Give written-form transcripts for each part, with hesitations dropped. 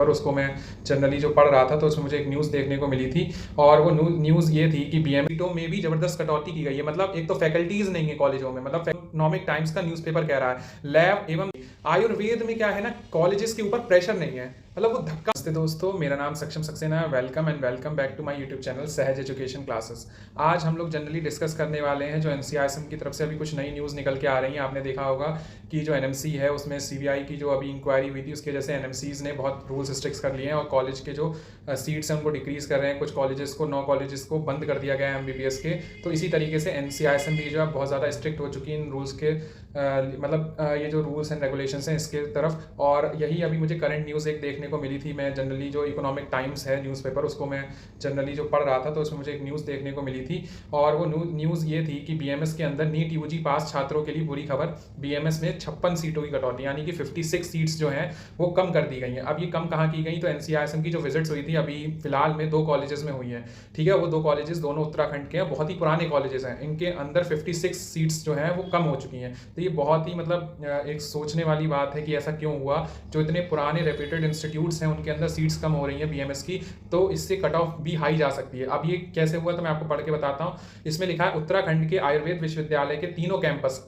और उसको मैं जनरली जो पढ़ रहा था तो उसमें मुझे एक न्यूज़ देखने को मिली थी और वो न्यूज़ ये थी कि बीएमसीटों में भी जबरदस्त कटौती की गई है। मतलब एक तो फैकल्टीज नहीं है कॉलेजों में, मतलब इकोनॉमिक टाइम्स का न्यूज़पेपर कह रहा है लैब एवं आयुर्वेद में क्या है ना, कॉलेजेस के ऊपर प्रेशर नहीं है, मतलब वो धक्का। नमस्ते दोस्तों, मेरा नाम सक्षम सक्सेना है। Welcome and welcome back to my YouTube channel Sahaj education classes. आज हम लोग जनरली डिस्कस करने वाले हैं जो एनसीआईएसएम की तरफ से अभी कुछ नई न्यूज़ निकल के आ रही हैं। आपने देखा होगा कि जो एनएमसी है उसमें सीबीआई की जो अभी इंक्वायरी हुई थी उसकी वजह से एनएमसीज ने बहुत रूल्स स्ट्रिक्ट कर लिए हैं और कॉलेज के जो सीट्स हैं उनको डिक्रीज कर रहे हैं। कुछ कॉलेजेस को 9 कॉलेजेस को बंद कर दिया गया है एमबीबीएस के। तो इसी तरीके से एनसीआईएसएम भी जो है बहुत ज़्यादा स्ट्रिक्ट हो चुकी है इन रूल्स के ये जो रूल्स एंड रेगुलेशंस हैं इसके तरफ। और यही अभी मुझे करंट न्यूज़ एक देखने को मिली थी। मैं जनरली जो इकोनॉमिक टाइम्स है न्यूज़पेपर उसको मैं जनरली जो पढ़ रहा था तो उसमें मुझे एक न्यूज़ देखने को मिली थी और वो न्यूज़ ये थी कि बीएमएस के अंदर नीट यूजी पास छात्रों के लिए बुरी खबर। बीएमएस में 56 सीटों की कटौती यानी कि 56 सीट्स जो हैं वो कम कर दी गई हैं। अब ये कम कहाँ की गई, तो एनसीआईएसएम की जो विजिट्स हुई थी अभी फिलहाल में 2 कॉलेजेस में हुई हैं। ठीक है, वो 2 कॉलेजेस दोनों उत्तराखंड के हैं, बहुत ही पुराने कॉलेजेस हैं। इनके अंदर 56 सीट्स जो हैं वो कम हो चुकी हैं। तो ये बहुत ही मतलब एक सोचने वाली बात है कि ऐसा क्यों हुआ। जो इतने पुराने रेप्यूटेड इंस्टीट्यूट्स हैं उनके अंदर सीट्स कम हो रही हैं बीएमएस की, तो इससे कट ऑफ भी हाई जा सकती है। अब ये कैसे हुआ तो मैं आपको पढ़ के बताता हूँ। इसमें लिखा है उत्तराखंड के आयुर्वेद विश्वविद्यालय के तीनों कैंपस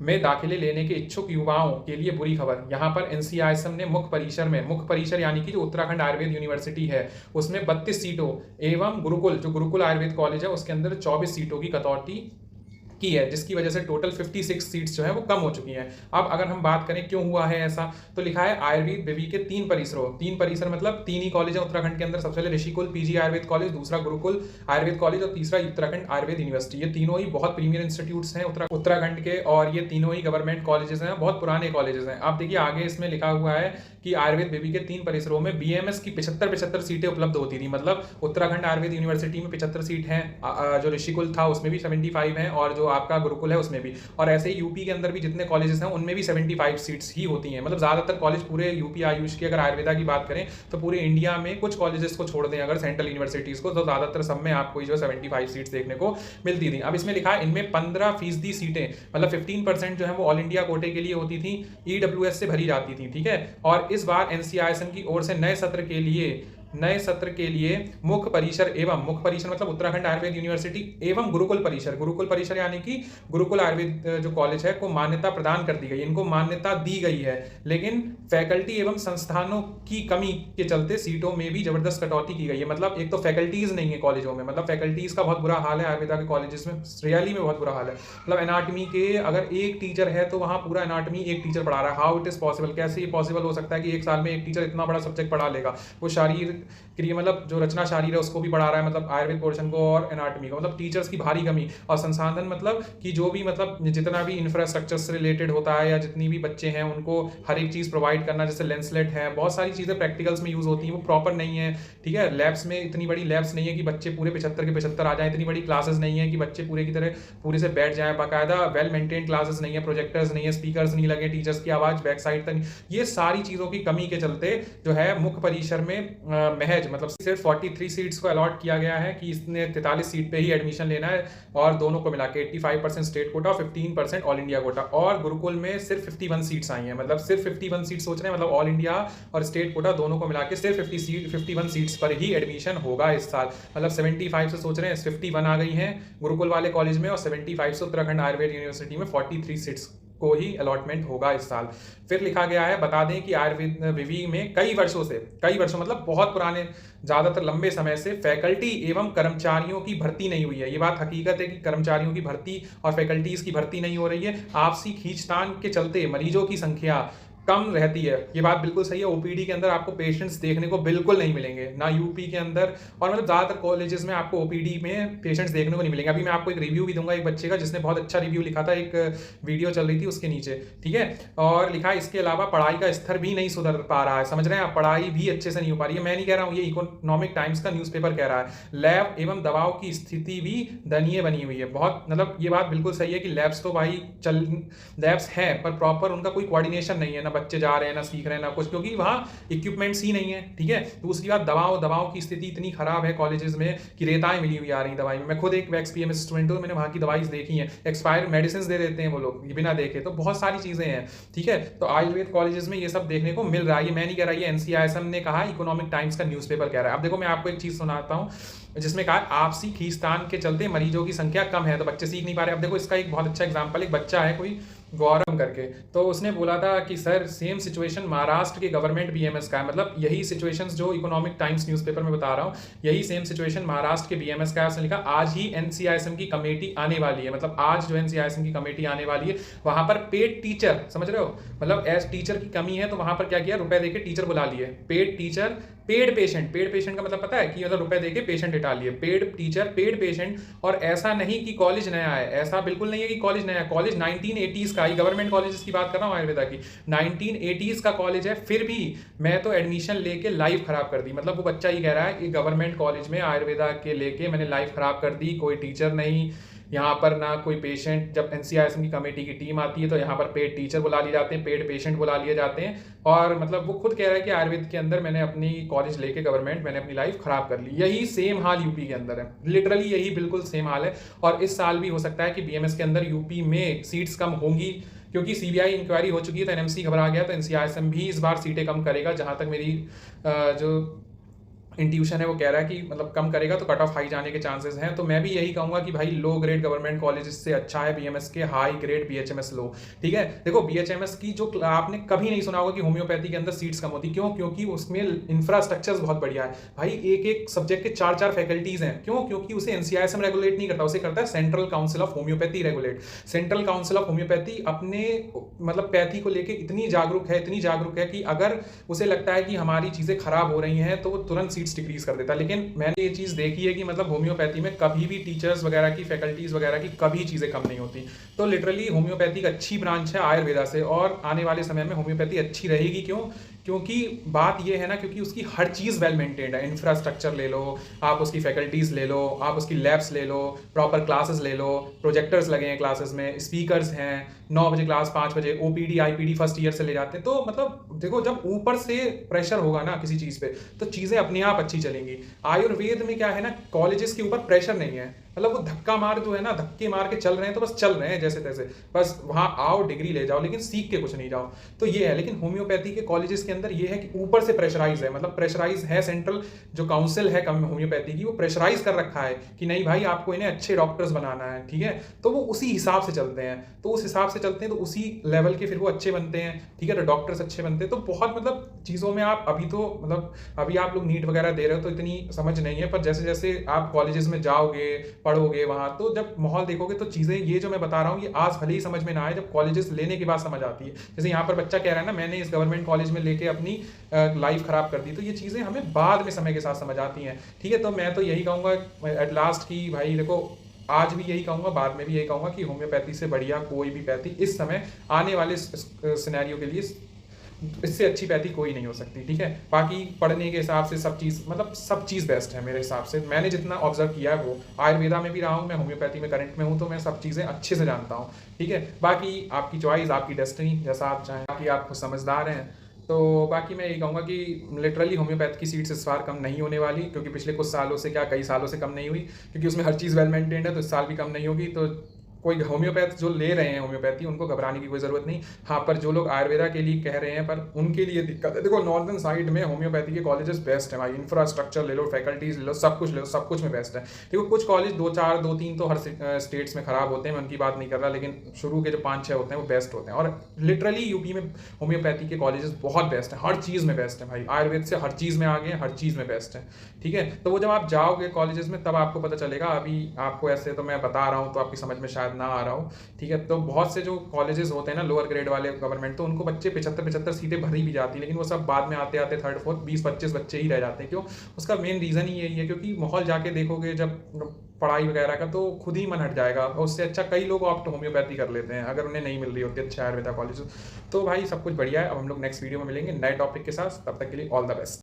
में दाखिले लेने के इच्छुक युवाओं के लिए बुरी खबर। यहाँ पर एनसीआईएसएम ने मुख्य परिसर यानी कि जो उत्तराखंड आयुर्वेद यूनिवर्सिटी है उसमें 32 सीटों एवं गुरुकुल आयुर्वेद कॉलेज है उसके अंदर 24 सीटों की कटौती की है, जिसकी वजह से टोटल 56 सीट्स जो है वो कम हो चुकी हैं। अब अगर हम बात करें क्यों हुआ है ऐसा, तो लिखा है आयुर्वेद विवि के 3 परिसर मतलब 3 ही कॉलेज है उत्तराखंड के अंदर। सबसे पहले ऋषिकुल पीजी आयुर्वेद कॉलेज, दूसरा गुरुकुल आयुर्वेद कॉलेज और तीसरा उत्तराखंड आयुर्वेद यूनिवर्सिटी। ये तीनों ही बहुत प्रीमियर इंस्टीट्यूट्स हैं उत्तराखंड के और ये तीनों ही गवर्नमेंट कॉलेजेस हैं, बहुत पुराने कॉलेजेस हैं। आप देखिए आगे इसमें लिखा हुआ है कि आयुर्वेद विवि के 3 परिसरों में बीएमएस की 75 सीटें उपलब्ध होती थी। मतलब उत्तराखंड आयुर्वेद यूनिवर्सिटी में 75 सीट हैं, जो ऋषिकुल था उसमें भी 75 हैं और जो आपका गुरुकुल है उसमें भी। और ऐसे ही यूपी के अंदर भी जितने कॉलेजेस हैं उनमें भी 75 सीट्स ही होती हैं। मतलब ज़्यादातर कॉलेज पूरे यूपी आयुष की अगर आयुर्वेदा की बात करें तो पूरे इंडिया में कुछ कॉलेजेस को छोड़ दें अगर सेंट्रल यूनिवर्सिटीज़ को, तो ज़्यादातर सब में आपको जो 75 सीट्स देखने को मिलती थी। अब इसमें लिखा है इनमें 15% सीटें मतलब 15% जो है वो ऑल इंडिया कोटे के लिए होती थी, ईडब्ल्यूएस से भरी जाती थी। ठीक है, और इस बार एनसीआईएसएम की ओर से नए सत्र के लिए मुख्य परिसर मतलब उत्तराखंड आयुर्वेद यूनिवर्सिटी एवं गुरुकुल परिसर यानी कि गुरुकुल आयुर्वेद जो कॉलेज है को मान्यता प्रदान कर दी गई, इनको मान्यता दी गई है। लेकिन फैकल्टी एवं संस्थानों की कमी के चलते सीटों में भी जबरदस्त कटौती की गई है। मतलब एक तो फैकल्टीज नहीं है कॉलेजों में, मतलब फैकल्टीज का बहुत बुरा हाल है आयुर्वेदा के कॉलेजेस में, रियली में बहुत बुरा हाल है। मतलब एनाटमी के अगर एक टीचर है तो वहां पूरा एनाटमी एक टीचर पढ़ा रहा है। हाउ इट इज पॉसिबल, कैसे ये पॉसिबल हो सकता है कि एक साल में एक टीचर इतना बड़ा सब्जेक्ट पढ़ा लेगा। वो शारीर क्रिया मतलब जो रचना शारीर है उसको भी पढ़ा रहा है, मतलब आयुर्वेद पोर्शन को और एनाटमी को। मतलब टीचर्स की भारी कमी और संसाधन मतलब कि जो भी मतलब जितना भी इंफ्रास्ट्रक्चर से रिलेटेड होता है या जितनी भी बच्चे हैं उनको हर एक चीज़ प्रोवाइड करना, जैसे लेंसलेट है, बहुत सारी चीज़ें प्रैक्टिकल्स में यूज़ होती हैं वो प्रॉपर नहीं है। ठीक है, लैब्स में इतनी बड़ी लैब्स नहीं है कि बच्चे पूरे 75 के 75 आ जाए, इतनी बड़ी क्लासेस नहीं है कि बच्चे पूरे की तरह पूरे से बैठ जाए, बाकायदा वेल मेंटेन क्लासेस नहीं है, प्रोजेक्टर्स नहीं है, स्पीकर्स नहीं लगे, टीचर्स की आवाज़ बैक साइड तक। ये सारी चीज़ों की कमी के चलते जो है मुख्य परिसर में महज मतलब सिर्फ 43 सीट्स को अलॉट किया गया है कि इसने 43 सीट पे ही एडमिशन लेना है और दोनों को मिला के 85% स्टेट कोटा और 15% ऑल इंडिया कोटा। और गुरुकुल में सिर्फ 51 सीट्स आई हैं, मतलब सिर्फ 51 सीट सोच रहे हैं, मतलब ऑल इंडिया और स्टेट कोटा दोनों को मिला के सिर्फ 51 सीट्स पर ही एडमिशन होगा इस साल। मतलब 75 से सोच रहे हैं 51 आ गई हैं गुरुकुल वाले कॉलेज में और 75 से उत्तराखंड आयुर्वेद यूनिवर्सिटी में 43 सीट्स को ही अलॉटमेंट होगा इस साल। फिर लिखा गया है, बता दें कि आयुर्वेद विवि में कई वर्षों मतलब बहुत पुराने ज़्यादातर लंबे समय से फैकल्टी एवं कर्मचारियों की भर्ती नहीं हुई है। ये बात हकीकत है कि कर्मचारियों की भर्ती और फैकल्टीज की भर्ती नहीं हो रही है। आपसी खींचतान के चलते मरीजों की संख्या कम रहती है, ये बात बिल्कुल सही है। ओपीडी के अंदर आपको पेशेंट्स देखने को बिल्कुल नहीं मिलेंगे, ना यूपी के अंदर, और मतलब ज़्यादातर कॉलेजेस में आपको ओपीडी में पेशेंट्स देखने को नहीं मिलेंगे। अभी मैं आपको एक रिव्यू भी दूंगा एक बच्चे का जिसने बहुत अच्छा रिव्यू लिखा था, एक वीडियो चल रही थी उसके नीचे। ठीक है, और लिखा है इसके अलावा पढ़ाई का स्तर भी नहीं सुधर पा रहा है। समझ रहे हैं आप, पढ़ाई भी अच्छे से नहीं हो पा रही है। मैं नहीं कह रहा हूँ, ये इकोनॉमिक टाइम्स का न्यूज़पेपर कह रहा है। लैब एवं दवाओं की स्थिति भी दयनीय बनी हुई है बहुत। मतलब ये बात बिल्कुल सही है कि लैब्स तो भाई लैब्स हैं पर प्रॉपर उनका कोई कोऑर्डिनेशन नहीं है, ना बच्चे जा रहे हैं, ना सीख रहे हैं, ना कुछ, क्योंकि वहाँ इक्विपमेंट्स ही नहीं है। ठीक है, दूसरी बात दवाओं की स्थिति इतनी खराब है कॉलेजेस में कि रेताएं मिली हुई आ रही दवाई में। मैं खुद एक वैक्स पीएमएस स्टूडेंट हूँ, मैंने वहाँ की दवाई देखी है, एक्सपायर मेडिसिन दे देते हैं वो लोग बिना देखे। तो बहुत सारी चीजें हैं। ठीक है, तो आयुर्वेद कॉलेजेस में ये सब देखने को मिल रहा है। ये मैं नहीं कह रहा, ये एनसीआईएसएम ने कहा, इकोनॉमिक टाइम्स का न्यूज़पेपर कह रहा है। अब देखो मैं आपको एक चीज सुनाता हूँ, जिसमें कहा आपसी खींचतान के चलते मरीजों की संख्या कम है तो बच्चे सीख नहीं पा रहे। अब देखो इसका एक बहुत अच्छा एग्जांपल, एक बच्चा है कोई गौरव करके, तो उसने बोला था कि सर सेम सिचुएशन महाराष्ट्र के गवर्नमेंट बीएमएस का है। मतलब यही सिचुएशंस जो इकोनॉमिक टाइम्स न्यूज़पेपर में बता रहा हूँ, यही सेम सिचुएशन महाराष्ट्र के बीएमएस का है। उसने लिखा आज ही एनसीआईएसएम की कमेटी आने वाली है, मतलब आज जो एनसीआईएसएम की कमेटी आने वाली है, वहां पर पेड टीचर, समझ रहे हो, मतलब एज टीचर की कमी है तो वहां पर क्या किया, रुपए देके टीचर बुला लिए। पेड टीचर, पेड पेशेंट का मतलब पता है कि मतलब रुपए देके पेशेंट हटा लिए। Paid teacher, paid patient. और ऐसा नहीं कि कॉलेज नया है, ऐसा बिल्कुल नहीं है कि कॉलेज नया है। कॉलेज 1980s का, गवर्नमेंट कॉलेज की बात कर रहा हूँ आयुर्वेदा की, 1980s का कॉलेज है, फिर भी मैं तो एडमिशन लेके लाइफ खराब कर दी। मतलब वो बच्चा ही कह रहा है कि गवर्नमेंट कॉलेज में आयुर्वेदा के लेके मैंने लाइफ खराब कर दी, कोई टीचर नहीं यहाँ पर, ना कोई पेशेंट। जब एनसीआईएसएम की कमेटी की टीम आती है तो यहाँ पर पेड टीचर बुला लिए जाते हैं, पेड पेशेंट बुला लिए जाते हैं। और मतलब वो खुद कह रहा है कि आयुर्वेद के अंदर मैंने अपनी कॉलेज लेके गवर्नमेंट, मैंने अपनी लाइफ खराब कर ली। यही सेम हाल यूपी के अंदर है, लिटरली यही बिल्कुल सेम हाल है। और इस साल भी हो सकता है कि बीएमएस के अंदर यूपी में सीट्स कम होंगी, क्योंकि सीबीआई इंक्वायरी हो चुकी है तो एनएमसी घबरा गया, तो एनसीआईएसएम भी इस बार सीटें कम करेगा। जहां तक मेरी जो इंट्यूशन है वो कह रहा है कि मतलब कम करेगा तो कट ऑफ हाई जाने के चांसेस हैं। तो मैं भी यही कहूंगा कि भाई लो ग्रेड गवर्नमेंट कॉलेज से अच्छा है बीएमएस के हाई ग्रेड बीएचएमएस लो। ठीक है, देखो बीएचएमएस की जो आपने कभी नहीं सुना होगा कि होम्योपैथी के अंदर सीट्स कम होती, क्यों? क्योंकि उसमें इंफ्रास्ट्रक्चर बहुत बढ़िया है भाई, एक एक सब्जेक्ट के 4-4 फैकल्टीज हैं। क्यों? क्योंकि उसे एनसीआईएसएम रेगुलेट नहीं करता, उसे करता है central council of homeopathy regulate. Central council of homeopathy अपने मतलब पैथी को लेकर इतनी जागरूक है कि अगर उसे लगता है कि हमारी चीजें खराब हो रही हैं तो वो तुरंत सीट्स डिक्रीज कर देता है। लेकिन मैंने ये चीज़ देखी है कि मतलब होम्योपैथी में कभी भी टीचर्स वगैरह की, फैकल्टीज वगैरह की कभी चीज़ें कम नहीं होती। तो लिटरली होम्योपैथी एक अच्छी ब्रांच है आयुर्वेदा से, और आने वाले समय में होम्योपैथी अच्छी रहेगी। क्यों? क्योंकि बात ये है ना, क्योंकि उसकी हर चीज़ वेल मेंटेन्ड है। इंफ्रास्ट्रक्चर ले लो आप, उसकी फैकल्टीज ले लो आप, उसकी लैब्स ले लो, प्रॉपर क्लासेस ले लो, प्रोजेक्टर्स लगे हैं क्लासेस में, स्पीकर्स हैं, 9 बजे क्लास, 5 बजे ओपीडी आईपीडी फर्स्ट ईयर से ले जाते हैं। तो मतलब देखो, जब ऊपर से प्रेशर होगा ना किसी चीज़ पे तो चीज़ें अपने आप अच्छी चलेंगी। आयुर्वेद में क्या है ना, कॉलेजेस के ऊपर प्रेशर नहीं है, मतलब वो धक्का मार जो है ना, धक्के मार के चल रहे हैं तो बस चल रहे हैं जैसे तैसे, बस वहां आओ डिग्री ले जाओ लेकिन सीख के कुछ नहीं जाओ। तो ये है। लेकिन होम्योपैथी के कॉलेजेस के अंदर ये है कि ऊपर से प्रेशराइज है, मतलब प्रेशराइज है, सेंट्रल जो काउंसिल है होम्योपैथी की वो प्रेशराइज कर रखा है कि नहीं भाई आपको इन्हें अच्छे डॉक्टर्स बनाना है। ठीक है, तो वो उसी हिसाब से चलते हैं, तो उस हिसाब से चलते हैं तो उसी लेवल के फिर वो अच्छे बनते हैं। ठीक है, तो डॉक्टर्स अच्छे बनते हैं। तो बहुत मतलब चीज़ों में आप अभी तो मतलब अभी आप लोग नीट वगैरह दे रहे हो तो इतनी समझ नहीं है, पर जैसे जैसे आप कॉलेजेस में जाओगे, पढ़ोगे वहां, तो जब माहौल देखोगे तो चीजें ये जो मैं बता रहा हूँ ये आज भले ही समझ में ना आए, जब कॉलेजेस लेने के बाद समझ आती है। जैसे यहाँ पर बच्चा कह रहा है ना, मैंने इस गवर्नमेंट कॉलेज में लेके अपनी लाइफ खराब कर दी, तो ये चीजें हमें बाद में समय के साथ समझ आती हैं। ठीक है, तो मैं तो यही कहूंगा एट लास्ट की भाई देखो, आज भी यही कहूंगा, बाद में भी यही कहूंगा कि होम्योपैथी से बढ़िया कोई भी पैथी इस समय आने वाले सिनेरियो के लिए इससे अच्छी पैथी कोई नहीं हो सकती। ठीक है, बाकी पढ़ने के हिसाब से सब चीज़ मतलब सब चीज़ बेस्ट है मेरे हिसाब से। मैंने जितना ऑब्जर्व किया है वो आयुर्वेदा में भी रहा हूँ, मैं होम्योपैथी में करंट में हूँ, तो मैं सब चीज़ें अच्छे से जानता हूँ। ठीक है, बाकी आपकी चॉइस, आपकी डेस्टिनी, जैसा आप चाहें। बाकी आप समझदार हैं, तो बाकी मैं यही कहूँगा कि लिटरली होम्योपैथ की सीट्स इस बार कम नहीं होने वाली, क्योंकि पिछले कुछ सालों से क्या कई सालों से कम नहीं हुई, क्योंकि उसमें हर चीज़ वेल मेंटेन्ड है, तो इस साल भी कम नहीं होगी। तो कोई होम्योपैथ जो ले रहे हैं होम्योपैथी, उनको घबराने की कोई ज़रूरत नहीं। हाँ, पर जो लोग आयुर्वेदा के लिए कह रहे हैं, पर उनके लिए दिक्कत है। देखो नॉर्दर्न साइड में होम्योपैथी के कॉलेजेस बेस्ट है भाई, इंफ्रास्ट्रक्चर ले लो, फैकल्टीज ले लो, सब कुछ ले लो, सब कुछ में बेस्ट है। देखो कुछ कॉलेज 2-4-2-3 तो हर स्टेट्स में खराब होते हैं, मैं उनकी बात नहीं कर रहा, लेकिन शुरू के जो 5-6 होते हैं वो बेस्ट होते हैं। और लिटरली यूपी में होम्योपैथी के कॉलेजेस बहुत बेस्ट है, हर चीज़ में बेस्ट है भाई, आयुर्वेद से हर चीज़ में आगे, हर चीज़ में बेस्ट है। ठीक है, तो वो जब आप जाओगे कॉलेजेस में तब आपको पता चलेगा। अभी आपको ऐसे तो मैं बता रहा हूँ तो आपकी समझ में शायद ना आ रहा हो। ठीक है, तो बहुत से जो कॉलेजेस होते हैं ना लोअर ग्रेड वाले गवर्नमेंट, तो उनको बच्चे 75-75 सीटें भरी भी जाती हैं, लेकिन वो सब बाद में आते आते थर्ड फोर्थ 20-25 बच्चे ही रह जाते हैं। क्यों? उसका मेन रीज़न ही यही है, क्योंकि माहौल जाके देखोगे जब पढ़ाई वगैरह का, तो खुद ही मन हट जाएगा। और उससे अच्छा कई लोग ऑप्ट होम्योपैथी कर लेते हैं अगर उन्हें नहीं मिल रही होती अच्छे आयुर्वेदा कॉलेज। तो भाई सब कुछ बढ़िया है। अब हम लोग नेक्स्ट वीडियो में मिलेंगे नए टॉपिक के साथ, तब तक के लिए ऑल द बेस्ट।